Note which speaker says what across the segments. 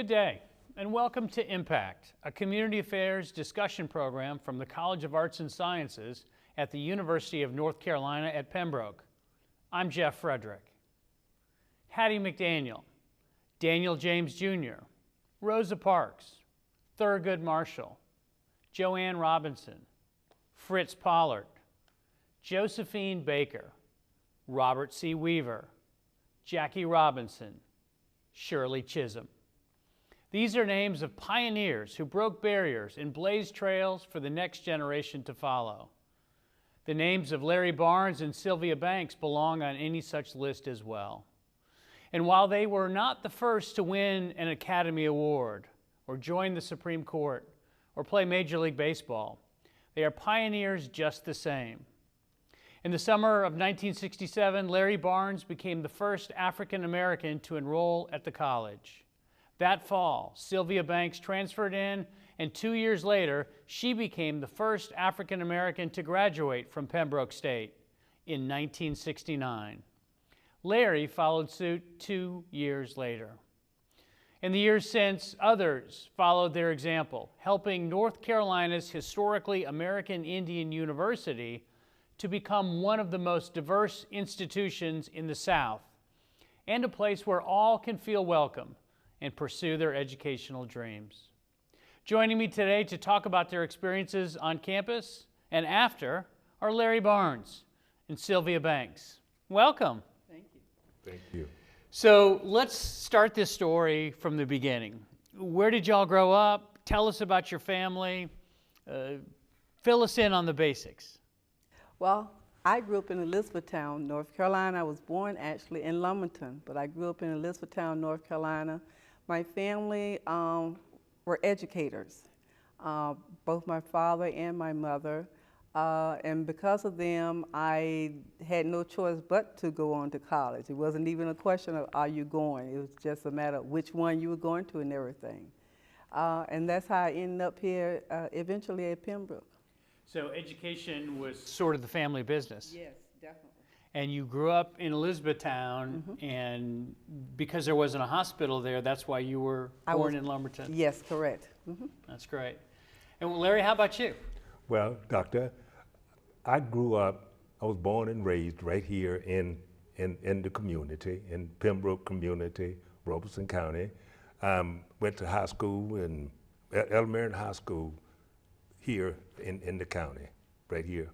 Speaker 1: Good day, and welcome to Impact, a community affairs discussion program from the College of Arts and Sciences at the University of North Carolina at Pembroke. I'm Jeff Frederick. Hattie McDaniel, Daniel James Jr., Rosa Parks, Thurgood Marshall, Joanne Robinson, Fritz Pollard, Josephine Baker, Robert C. Weaver, Jackie Robinson, Shirley Chisholm. These are names of pioneers who broke barriers and blazed trails for the next generation to follow. The names of Larry Barnes and Sylvia Banks belong on any such list as well. And while they were not the first to win an Academy Award, or join the Supreme Court, or play Major League Baseball, they are pioneers just the same. In the summer of 1967, Larry Barnes became the first African American to enroll at the college. That fall, Sylvia Banks transferred in, and 2 years later, she became the first African American to graduate from Pembroke State in 1969. Larry followed suit 2 years later. In the years since, others followed their example, helping North Carolina's historically American Indian University to become one of the most diverse institutions in the South, and a place where all can feel welcome and pursue their educational dreams. Joining me today to talk about their experiences on campus and after are Larry Barnes and Sylvia Banks. Welcome.
Speaker 2: Thank you.
Speaker 3: Thank you.
Speaker 1: So let's start this story from the beginning. Where did y'all grow up? Tell us about your family. Fill us in on the basics.
Speaker 2: Well, I grew up in Elizabethtown, North Carolina. I was born actually in Lumberton, but I grew up in Elizabethtown, North Carolina. My family were educators, both my father and my mother. And because of them, I had no choice but to go on to college. It wasn't even a question of, are you going? It was just a matter of which one you were going to and everything. And that's how I ended up here eventually at Pembroke.
Speaker 1: So education was sort of the family business.
Speaker 2: Yes, definitely.
Speaker 1: And you grew up in Elizabethtown, and because there wasn't a hospital there, that's why you were born in Lumberton.
Speaker 2: Yes, correct.
Speaker 1: That's great. And Larry, how about you?
Speaker 3: Well, Doctor, I grew up, I was born and raised right here in the community, in Pembroke community, Robeson County. Went to high school, and elementary and high school here in the county, right here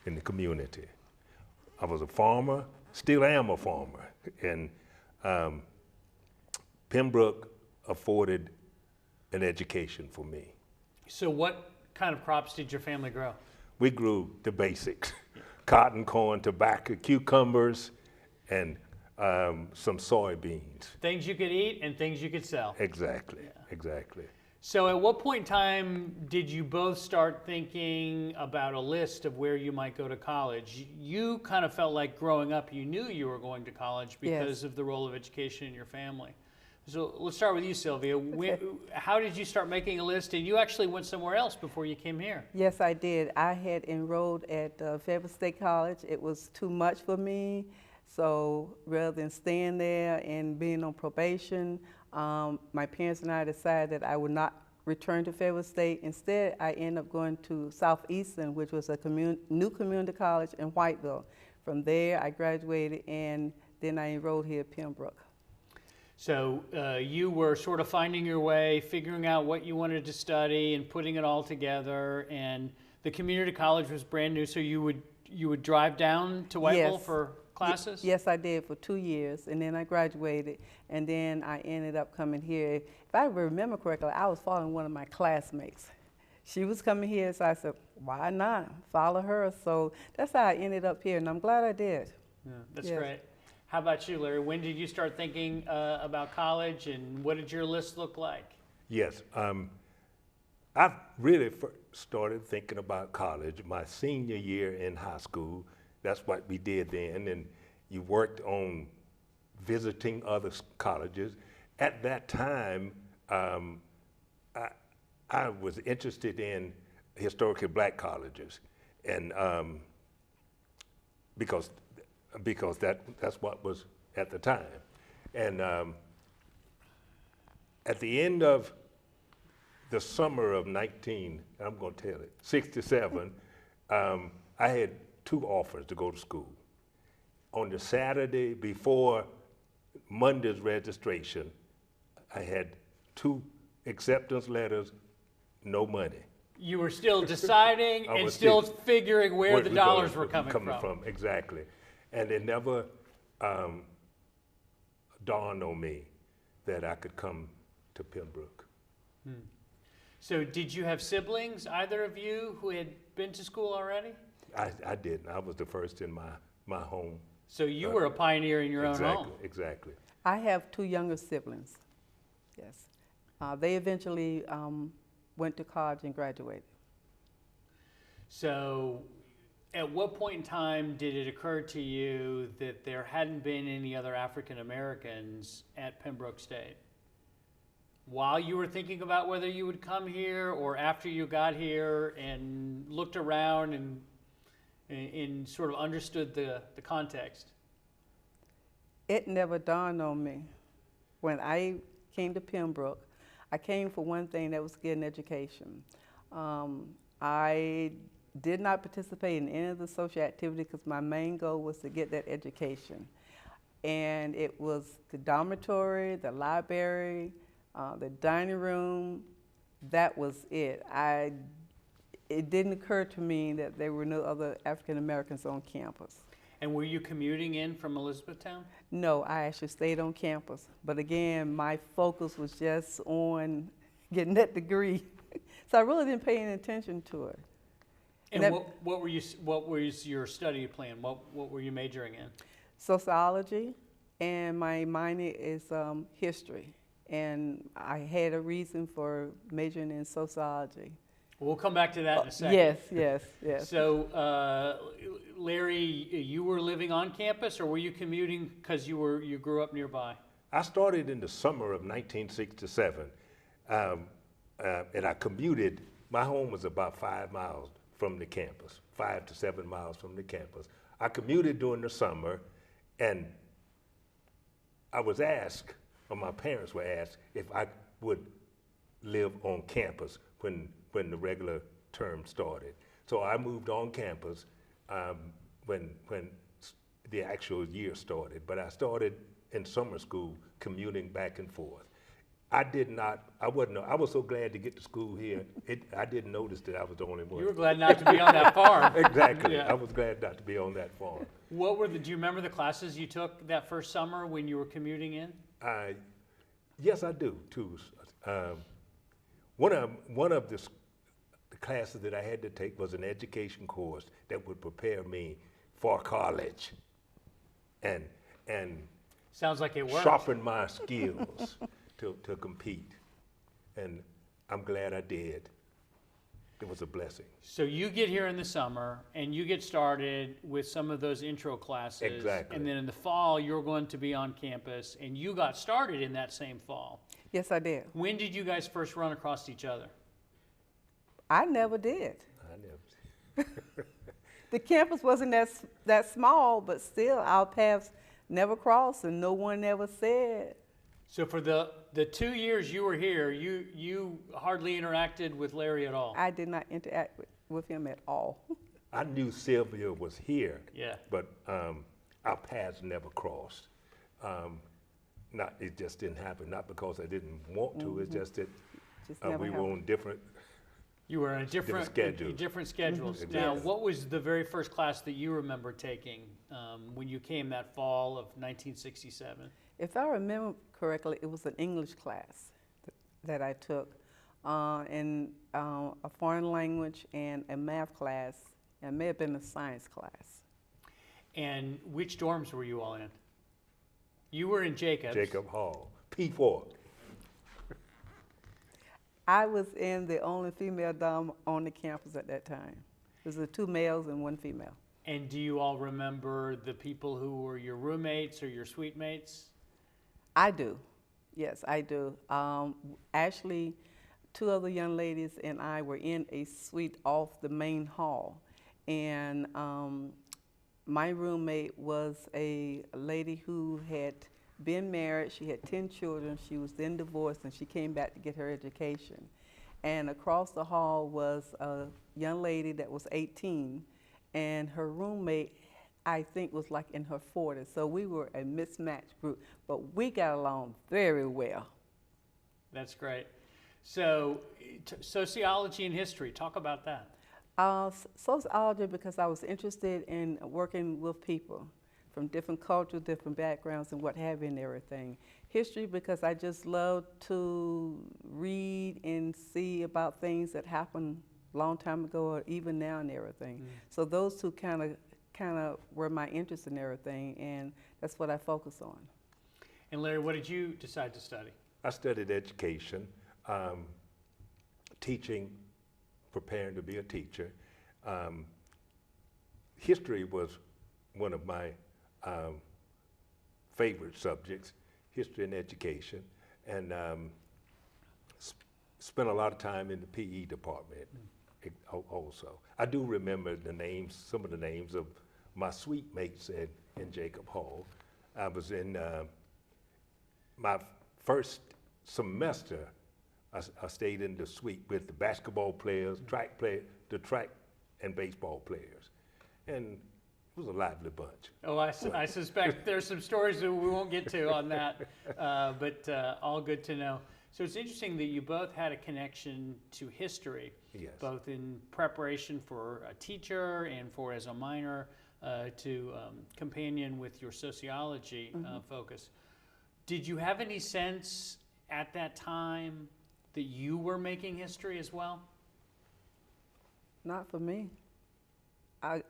Speaker 3: in the community. I was a farmer, still am a farmer, and Pembroke afforded an education for me.
Speaker 1: So what kind of crops did your family grow?
Speaker 3: We grew the basics, cotton, corn, tobacco, cucumbers, and some soybeans.
Speaker 1: Things you could eat and things you could sell.
Speaker 3: Exactly, exactly.
Speaker 1: So at what point in time did you both start thinking about a list of where you might go to college? You kind of felt like growing up you knew you were going to college because of the role of education in your family. So let's start with you, Sylvia.
Speaker 2: Okay.
Speaker 1: How did you start making a list? And you actually went somewhere else before you came here.
Speaker 2: Yes, I did. I had enrolled at Frederick State College. It was too much for me. So rather than staying there and being on probation, my parents and I decided that I would not return to Frederick State. Instead, I ended up going to Southeastern, which was a new community college in Whiteville. From there, I graduated, and then I enrolled here at Pembroke.
Speaker 1: So you were sort of finding your way, figuring out what you wanted to study and putting it all together, and the community college was brand new, so you would drive down to Whiteville for classes?
Speaker 2: Yes, I did for 2 years, and then I graduated, and then I ended up coming here. If I remember correctly, I was following one of my classmates. She was coming here, so I said, why not follow her? So that's how I ended up here, and I'm glad I did.
Speaker 1: Yeah, that's great. How about you, Larry? When did you start thinking about college, and what did your list look like?
Speaker 3: Yes, I really started thinking about college my senior year in high school. That's what we did then, and you worked on visiting other colleges. At that time, I was interested in historically black colleges, and because that's what was at the time, and at the end of the summer of I'm going to tell it, 67, I had 2 offers to go to school. On the Saturday before Monday's registration, I had 2 acceptance letters, no money.
Speaker 1: You were still deciding
Speaker 3: I
Speaker 1: and
Speaker 3: was
Speaker 1: still figuring where the dollars were coming from.
Speaker 3: Exactly. And it never dawned on me that I could come to Pembroke.
Speaker 1: So did you have siblings, either of you, who had been to school already?
Speaker 3: I didn't. I was the first in my home.
Speaker 1: So you were a pioneer in your own home.
Speaker 3: Exactly.
Speaker 2: I have 2 younger siblings, yes. They eventually went to college and graduated.
Speaker 1: So at what point in time did it occur to you that there hadn't been any other African Americans at Pembroke State? While you were thinking about whether you would come here, or after you got here and looked around and sort of understood the context?
Speaker 2: It never dawned on me. When I came to Pembroke, I came for one thing, that was to get an education. I did not participate in any of the social activity because my main goal was to get that education. And it was the dormitory, the library, the dining room, that was it. It didn't occur to me that there were no other African Americans on campus.
Speaker 1: And were you commuting in from Elizabethtown?
Speaker 2: No, I actually stayed on campus. But again, my focus was just on getting that degree. So I really didn't pay any attention to it.
Speaker 1: And what was your study plan? What were you majoring in?
Speaker 2: Sociology, and my minor is history. And I had a reason for majoring in sociology.
Speaker 1: We'll come back to that in a second.
Speaker 2: Yes.
Speaker 1: So, Larry, you were living on campus, or were you commuting because you grew up nearby?
Speaker 3: I started in the summer of 1967, and I commuted. My home was about 5 miles from the campus, 5 to 7 miles from the campus. I commuted during the summer, and I was asked, or my parents were asked, if I would live on campus when the regular term started. So I moved on campus when the actual year started, but I started in summer school commuting back and forth. I was so glad to get to school here. I didn't notice that I was the only one.
Speaker 1: You were glad not to be on that farm.
Speaker 3: Exactly.
Speaker 1: Yeah.
Speaker 3: I was glad not to be on that farm.
Speaker 1: Do you remember the classes you took that first summer when you were commuting in?
Speaker 3: Yes, I do too. One of the classes that I had to take was an education course that would prepare me for college, and
Speaker 1: sounds like it worked.
Speaker 3: Sharpen my skills to compete, and I'm glad I did. It was a blessing.
Speaker 1: So you get here in the summer, and you get started with some of those intro classes.
Speaker 3: Exactly.
Speaker 1: And then in the fall, you're going to be on campus, and you got started in that same fall.
Speaker 2: Yes, I did.
Speaker 1: When did you guys first run across each other?
Speaker 2: I never did.
Speaker 3: I never.
Speaker 2: The campus wasn't that small, but still our paths never crossed, and no one ever said.
Speaker 1: So for the 2 years you were here, you hardly interacted with Larry at all?
Speaker 2: I did not interact with him at all.
Speaker 3: I knew Sylvia was here,
Speaker 1: Yeah.
Speaker 3: but our paths never crossed. It just didn't happen, not because I didn't want to, it's just that we were on different.
Speaker 1: You were on different schedules.
Speaker 3: Mm-hmm.
Speaker 1: Now,
Speaker 3: Yes.
Speaker 1: what was the very first class that you remember taking when you came that fall of 1967?
Speaker 2: If I remember correctly, it was an English class that I took, and a foreign language and a math class, and it may have been a science class.
Speaker 1: And which dorms were you all in? You were in Jacobs.
Speaker 3: Jacob Hall, P4.
Speaker 2: I was in the only female dorm on the campus at that time. There was 2 males and 1 female.
Speaker 1: And do you all remember the people who were your roommates or your suite mates?
Speaker 2: I do. Yes, I do. Actually, 2 other young ladies and I were in a suite off the main hall. And my roommate was a lady who had been married. She had 10 children. She was then divorced, and she came back to get her education. And across the hall was a young lady that was 18, and her roommate, I think, was like in her 40s. So we were a mismatched group, but we got along very well.
Speaker 1: That's great. So, sociology and history, talk about that.
Speaker 2: Sociology, because I was interested in working with people from different cultures, different backgrounds, and what have you, and everything. History, because I just love to read and see about things that happened a long time ago, or even now, and everything. So those two kind of were my interest in everything, and that's what I focus on.
Speaker 1: And Larry, what did you decide to study?
Speaker 3: I studied education, teaching, preparing to be a teacher. History was one of my favorite subjects, history and education, and spent a lot of time in the PE department also. I do remember the names, some of the names of my suite mates in Jacob Hall. I was in my first semester, I stayed in the suite with the basketball players, the track and baseball players. And it was a lively bunch.
Speaker 1: Oh, I suspect there's some stories that we won't get to on that, but all good to know. So it's interesting that you both had a connection to history,
Speaker 3: Yes.
Speaker 1: both in preparation for a teacher and for as a minor to companion with your sociology focus. Did you have any sense at that time that you were making history as well?
Speaker 2: Not for me.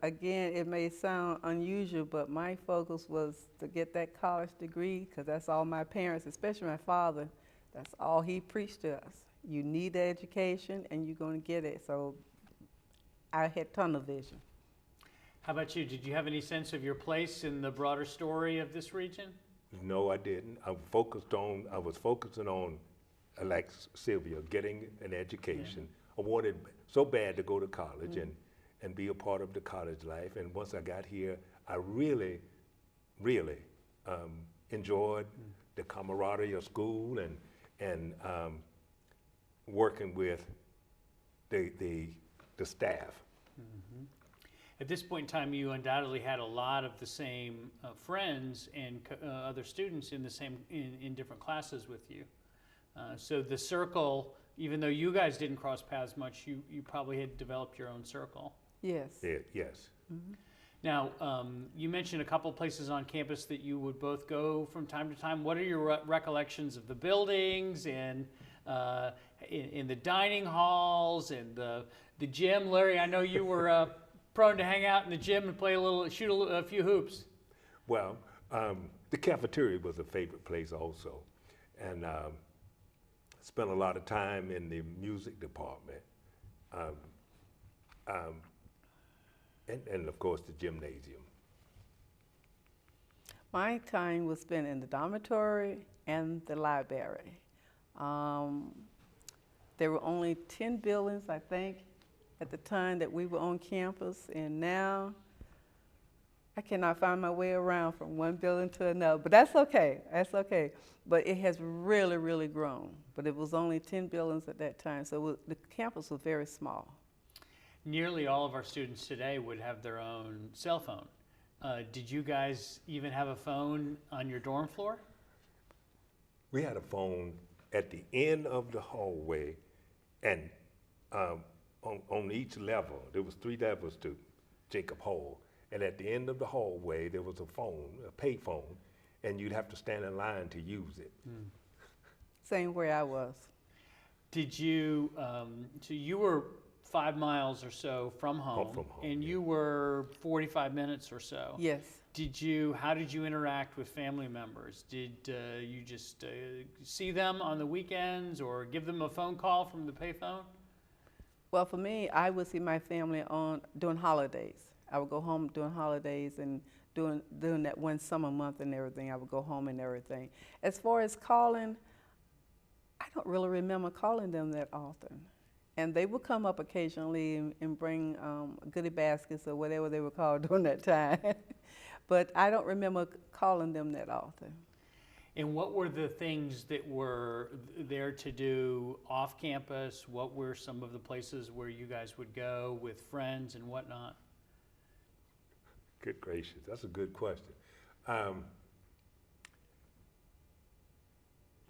Speaker 2: Again, it may sound unusual, but my focus was to get that college degree, because that's all my parents, especially my father, that's all he preached to us. You need the education, and you're going to get it. So I had tunnel vision.
Speaker 1: How about you? Did you have any sense of your place in the broader story of this region?
Speaker 3: No, I didn't. I was focusing on, like Sylvia, getting an education. I wanted so bad to go to college and be a part of the college life. And once I got here, I really, really enjoyed the camaraderie of school and working with the staff.
Speaker 1: At this point in time, you undoubtedly had a lot of the same friends and other students in the same in different classes with you. So the circle, even though you guys didn't cross paths much, you probably had developed your own circle.
Speaker 2: Yes.
Speaker 3: Yeah, yes.
Speaker 1: Now, you mentioned a couple places on campus that you would both go from time to time. What are your recollections of the buildings and in the dining halls and the gym? Larry, I know you were prone to hang out in the gym and shoot a few hoops.
Speaker 3: Well, the cafeteria was a favorite place also, and spent a lot of time in the music department, and of course the gymnasium.
Speaker 2: My time was spent in the dormitory and the library. There were only 10 buildings, I think, at the time that we were on campus, and now I cannot find my way around from one building to another, but that's okay, But it has really, really grown, but it was only 10 buildings at that time, so the campus was very small.
Speaker 1: Nearly all of our students today would have their own cell phone. Did you guys even have a phone on your dorm floor?
Speaker 3: We had a phone at the end of the hallway, and on each level, there was 3 levels to Jacob Hall, and at the end of the hallway, there was a phone, a pay phone, and you'd have to stand in line to use it.
Speaker 2: Same where I was.
Speaker 1: Did you, so you were 5 miles or so from home, and you were 45 minutes or so.
Speaker 2: Yes.
Speaker 1: How did you interact with family members? Did you just see them on the weekends or give them a phone call from the payphone?
Speaker 2: Well, for me, I would see my family during holidays. I would go home during holidays and during that one summer month and everything, I would go home and everything. As far as calling, I don't really remember calling them that often. And they would come up occasionally and bring goodie baskets or whatever they were called during that time. But I don't remember calling them that often.
Speaker 1: And what were the things that were there to do off campus? What were some of the places where you guys would go with friends and whatnot?
Speaker 3: Good gracious, that's a good question.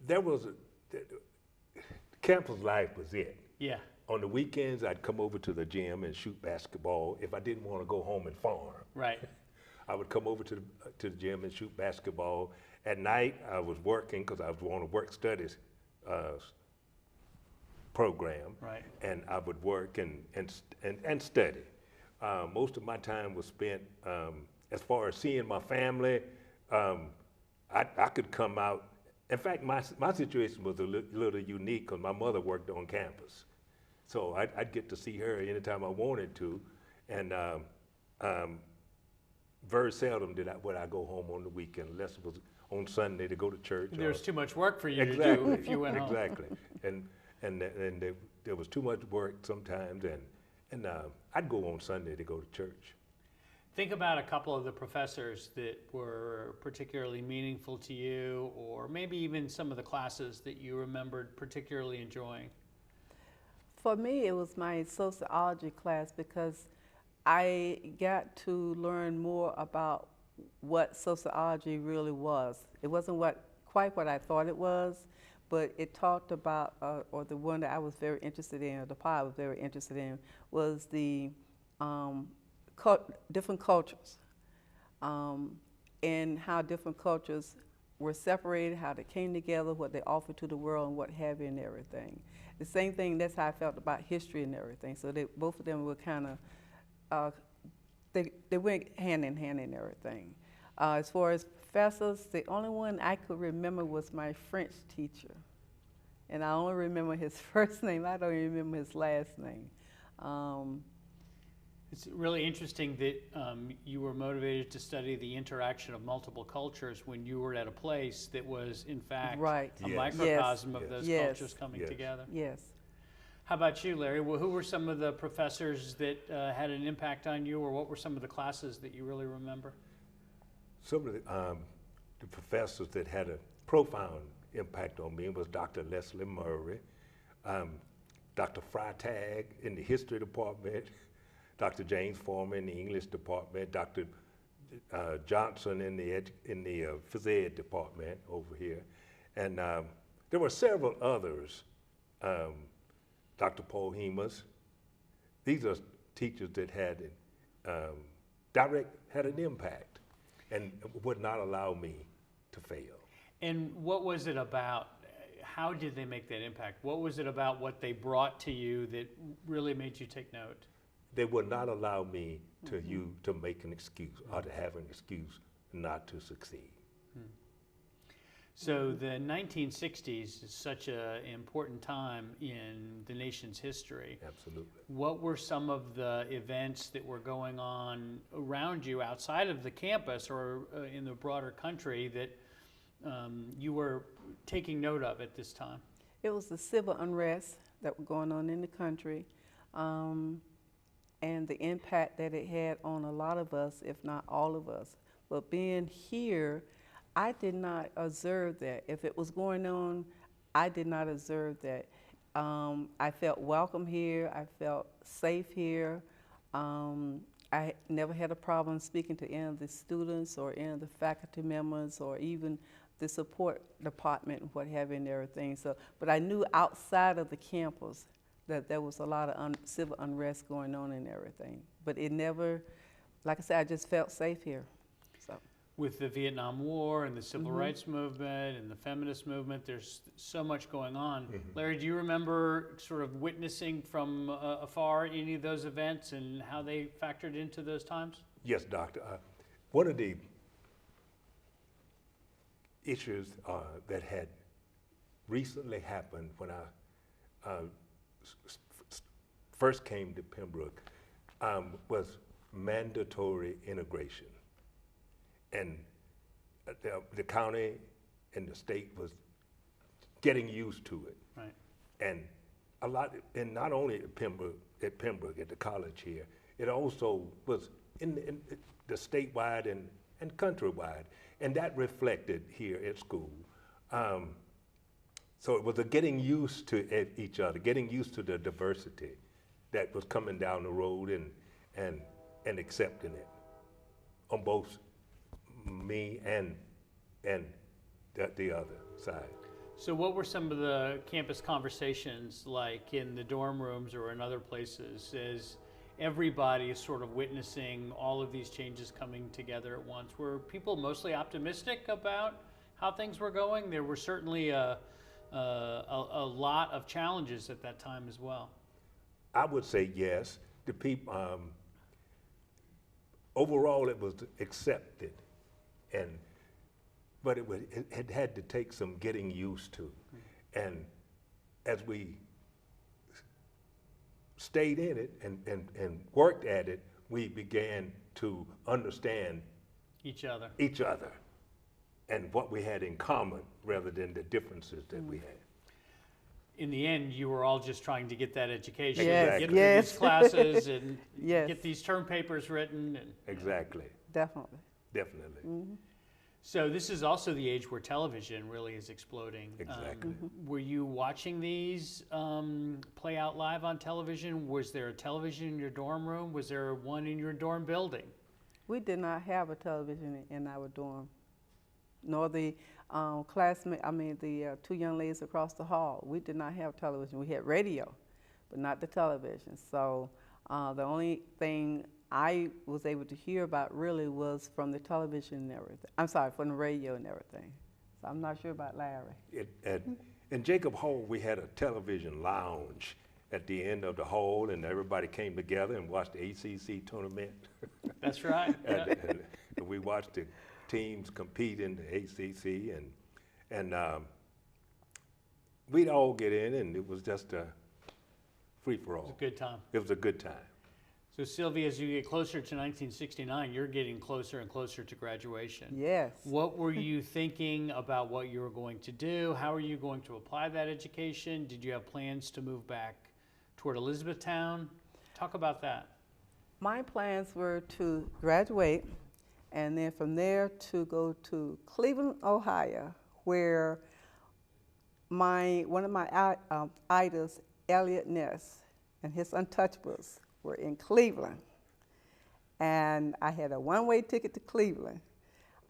Speaker 3: There was campus life was it.
Speaker 1: Yeah.
Speaker 3: On the weekends, I'd come over to the gym and shoot basketball. If I didn't want to go home and farm,
Speaker 1: Right.
Speaker 3: I would come over to the gym and shoot basketball. At night, I was working because I was on a work studies program,
Speaker 1: Right.
Speaker 3: and I would work and study. Most of my time was spent, as far as seeing my family. I could come out. In fact, my situation was a little unique because my mother worked on campus. So I'd get to see her anytime I wanted to, and very seldom would I go home on the weekend, unless it was on Sunday to go to church.
Speaker 1: There's too much work for you to
Speaker 3: Exactly,
Speaker 1: do if you went home.
Speaker 3: exactly. And there was too much work sometimes, and I'd go on Sunday to go to church.
Speaker 1: Think about a couple of the professors that were particularly meaningful to you, or maybe even some of the classes that you remembered particularly enjoying.
Speaker 2: For me, it was my sociology class because I got to learn more about what sociology really was. It wasn't quite what I thought it was, but it talked about, or the one that I was very interested in, or the part I was very interested in, was the different cultures, and how different cultures were separated, how they came together, what they offered to the world, and what have you, and everything. The same thing, that's how I felt about history and everything. So both of them were kind of, they went hand in hand and everything. As far as professors, the only one I could remember was my French teacher. And I only remember his first name. I don't even remember his last name.
Speaker 1: It's really interesting that you were motivated to study the interaction of multiple cultures when you were at a place that was, in fact,
Speaker 2: Right.
Speaker 1: a
Speaker 3: Yes.
Speaker 1: microcosm
Speaker 3: Yes.
Speaker 1: of those
Speaker 2: Yes.
Speaker 1: cultures coming
Speaker 3: Yes.
Speaker 1: together.
Speaker 2: Yes.
Speaker 1: How about you, Larry? Well, who were some of the professors that had an impact on you, or what were some of the classes that you really remember?
Speaker 3: Some of the professors that had a profound impact on me was Dr. Leslie Murray, Dr. Freitag in the history department, Dr. James Foreman in the English department, Dr. Johnson in the phys ed department over here, and there were several others. Dr. Paul Hemas. These are teachers that had an impact and would not allow me to fail.
Speaker 1: And what was it about? How did they make that impact? What was it about what they brought to you that really made you take note?
Speaker 3: They would not allow me to make an excuse or to have an excuse not to succeed.
Speaker 1: So the 1960s is such an important time in the nation's history.
Speaker 3: Absolutely.
Speaker 1: What were some of the events that were going on around you outside of the campus or in the broader country that you were taking note of at this time?
Speaker 2: It was the civil unrest that was going on in the country, and the impact that it had on a lot of us, if not all of us. But being here, I did not observe that. If it was going on, I did not observe that. I felt welcome here. I felt safe here. I never had a problem speaking to any of the students or any of the faculty members or even the support department and what have you and everything. So, but I knew outside of the campus that there was a lot of civil unrest going on and everything. But it never, like I said, I just felt safe here. So.
Speaker 1: With the Vietnam War and the Civil Rights Movement and the feminist movement, there's so much going on. Larry, do you remember sort of witnessing from afar any of those events and how they factored into those times?
Speaker 3: Yes, Doctor. One of the issues that had recently happened when I first came to Pembroke was mandatory integration. And the county and the state was getting used to it.
Speaker 1: Right.
Speaker 3: And a lot, and not only at Pembroke, at the college here, it also was in the statewide and countrywide. And that reflected here at school. So it was a getting used to each other, getting used to the diversity that was coming down the road and accepting it on both me and the other side.
Speaker 1: So what were some of the campus conversations like in the dorm rooms or in other places as everybody is sort of witnessing all of these changes coming together at once? Were people mostly optimistic about how things were going? There were certainly a lot of challenges at that time as well.
Speaker 3: I would say yes. The people, overall, it was accepted, but it had to take some getting used to. And as we stayed in it and worked at it, we began to understand
Speaker 1: Each other.
Speaker 3: And what we had in common rather than the differences that we had.
Speaker 1: In the end, you were all just trying to get that education,
Speaker 2: Yes,
Speaker 1: get
Speaker 2: yes.
Speaker 1: through these classes and
Speaker 2: Yes.
Speaker 1: get these term papers written. And,
Speaker 3: Exactly,
Speaker 2: Definitely.
Speaker 3: definitely.
Speaker 1: so this is also the age where television really is exploding.
Speaker 3: Exactly.
Speaker 1: Were you watching these play out live on television? Was there a television in your dorm room? Was there one in your dorm building?
Speaker 2: We did not have a television in our dorm, nor the the two young ladies across the hall. We did not have television. We had radio, but not the television. So the only thing I was able to hear about really was from the television and everything. I'm sorry, from the radio and everything. So I'm not sure about Larry.
Speaker 3: In Jacob Hall, we had a television lounge at the end of the hall, and everybody came together and watched the ACC tournament.
Speaker 1: That's right. Yeah.
Speaker 3: and we watched the teams compete in the ACC, and we'd all get in, and it was just a free-for-all.
Speaker 1: It was a good time.
Speaker 3: It was a good time.
Speaker 1: So Sylvia, as you get closer to 1969, you're getting closer and closer to graduation.
Speaker 2: Yes.
Speaker 1: What were you thinking about what you were going to do? How are you going to apply that education? Did you have plans to move back toward Elizabethtown? Talk about that.
Speaker 2: My plans were to graduate and then from there to go to Cleveland, Ohio, where one of my idols, Elliot Ness, and his Untouchables were in Cleveland. And I had a one-way ticket to Cleveland.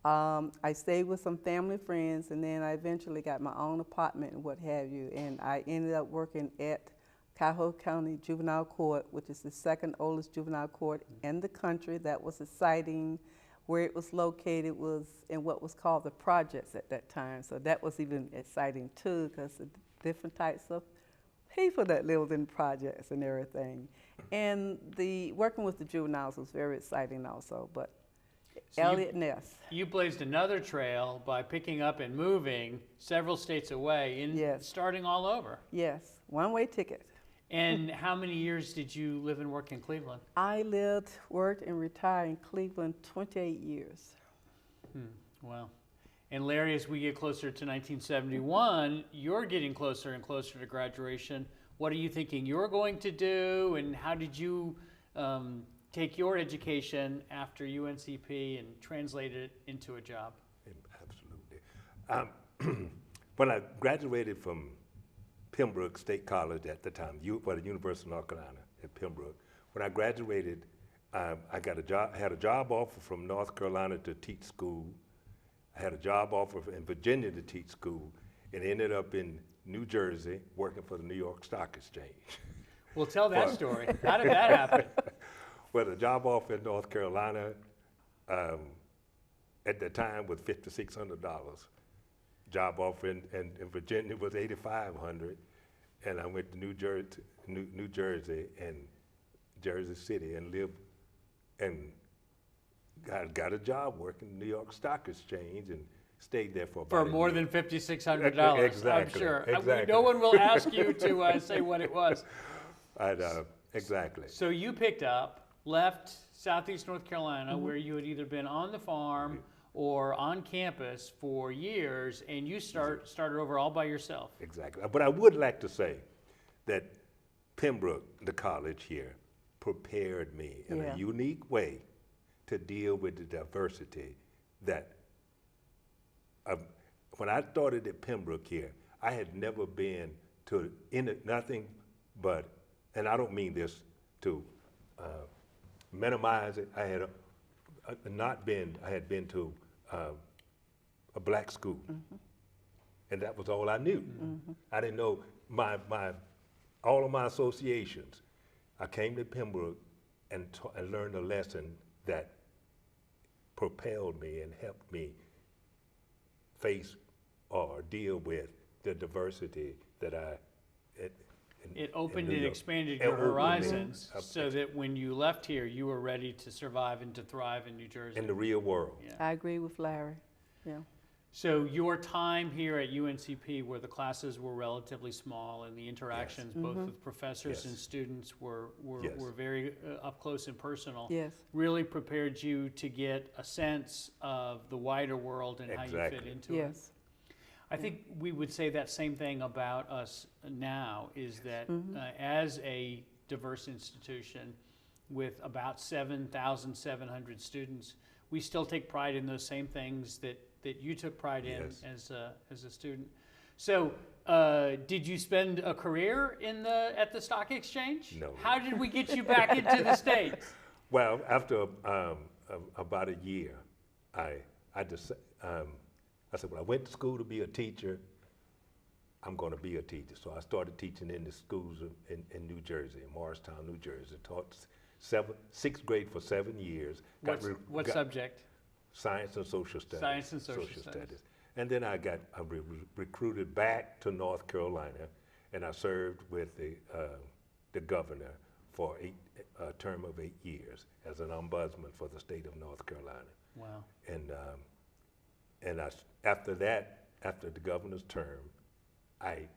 Speaker 2: I stayed with some family friends, and then I eventually got my own apartment and what have you. And I ended up working at Cuyahoga County Juvenile Court, which is the second oldest juvenile court in the country. That was exciting. Where it was located was in what was called the projects at that time. So that was even exciting too, because the different types of people that lived in projects and everything. And the working with the juveniles was very exciting also. But
Speaker 1: So
Speaker 2: Elliot Ness.
Speaker 1: You blazed another trail by picking up and moving several states away and
Speaker 2: Yes.
Speaker 1: starting all over.
Speaker 2: Yes, one-way ticket.
Speaker 1: And how many years did you live and work in Cleveland?
Speaker 2: I lived, worked, and retired in Cleveland 28 years.
Speaker 1: Wow. And Larry, as we get closer to 1971, you're getting closer and closer to graduation. What are you thinking you're going to do, and how did you take your education after UNCP and translate it into a job?
Speaker 3: Absolutely. When I graduated from Pembroke State College at the time, the University of North Carolina at Pembroke, when I graduated, I got a job. I had a job offer from North Carolina to teach school. I had a job offer in Virginia to teach school, and ended up in New Jersey working for the New York Stock Exchange.
Speaker 1: Well, tell that story. How did that happen?
Speaker 3: Well, the job offer in North Carolina at the time was $5,600. Job offer in Virginia was $8,500, and I went to New Jersey and Jersey City and lived and got a job working in the New York Stock Exchange and stayed there for about
Speaker 1: For more than $5,600,
Speaker 3: Exactly,
Speaker 1: I'm sure.
Speaker 3: exactly.
Speaker 1: No one will ask you to say what it was.
Speaker 3: Exactly.
Speaker 1: So you picked up, left Southeast North Carolina, where you had either been on the farm or on campus for years, and you started over all by yourself.
Speaker 3: Exactly. But I would like to say that Pembroke, the college here, prepared me in a unique way to deal with the diversity that when I started at Pembroke here, I had never been to nothing but, and I don't mean this to minimize it. I had I had been to a black school, and that was all I knew. I didn't know all of my associations. I came to Pembroke and learned a lesson that propelled me and helped me face or deal with the diversity that
Speaker 1: It opened
Speaker 3: New
Speaker 1: and
Speaker 3: York.
Speaker 1: expanded
Speaker 3: It
Speaker 1: your
Speaker 3: opened me
Speaker 1: horizons
Speaker 3: up
Speaker 1: so that when you left here, you were ready to survive and to thrive in New Jersey.
Speaker 3: in the real world.
Speaker 1: Yeah.
Speaker 2: I agree with Larry. Yeah.
Speaker 1: So your time here at UNCP, where the classes were relatively small and the interactions both with professors
Speaker 3: Yes.
Speaker 1: and students were
Speaker 3: Yes.
Speaker 1: very up close and personal,
Speaker 2: Yes.
Speaker 1: really prepared you to get a sense of the wider world and how you fit
Speaker 3: Exactly.
Speaker 1: into it.
Speaker 2: Yes.
Speaker 1: I think we would say that same thing about us now, is that as a diverse institution with about 7,700 students, we still take pride in those same things that you took pride in
Speaker 3: Yes.
Speaker 1: as a student. So did you spend a career at the stock exchange?
Speaker 3: No.
Speaker 1: How did we get you back into the States?
Speaker 3: Well, after about a year, I said, well, I went to school to be a teacher. I'm going to be a teacher. So I started teaching in the schools in New Jersey, in Morristown, New Jersey. Taught sixth grade for 7 years.
Speaker 1: What subject?
Speaker 3: Science and social studies.
Speaker 1: Science and social studies.
Speaker 3: And then I got recruited back to North Carolina, and I served with the governor for a term of 8 years as an ombudsman for the state of North Carolina.
Speaker 1: Wow.
Speaker 3: And after the governor's term, I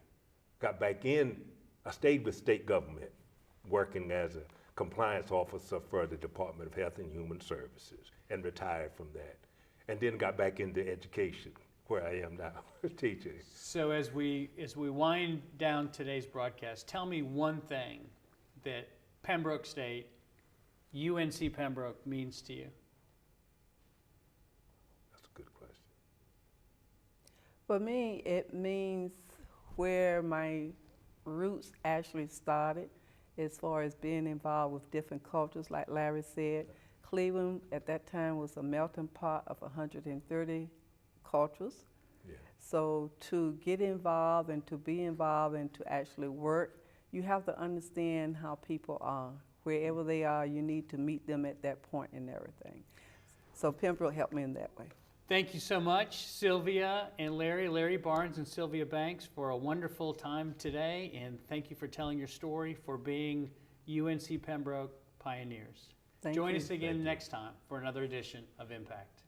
Speaker 3: got back in. I stayed with state government, working as a compliance officer for the Department of Health and Human Services, and retired from that. And then got back into education, where I am now, teaching.
Speaker 1: So as we wind down today's broadcast, tell me one thing that Pembroke State, UNC Pembroke, means to you.
Speaker 3: That's a good question.
Speaker 2: For me, it means where my roots actually started, as far as being involved with different cultures, like Larry said. Cleveland at that time was a melting pot of 130 cultures.
Speaker 3: Yeah.
Speaker 2: So to get involved and to be involved and to actually work, you have to understand how people are. Wherever they are, you need to meet them at that point and everything. So Pembroke helped me in that way.
Speaker 1: Thank you so much, Sylvia and Larry Barnes and Sylvia Banks, for a wonderful time today, and thank you for telling your story, for being UNC Pembroke pioneers.
Speaker 2: Thank
Speaker 1: Join
Speaker 2: you.
Speaker 1: us again
Speaker 3: Thank you.
Speaker 1: next time for another edition of Impact.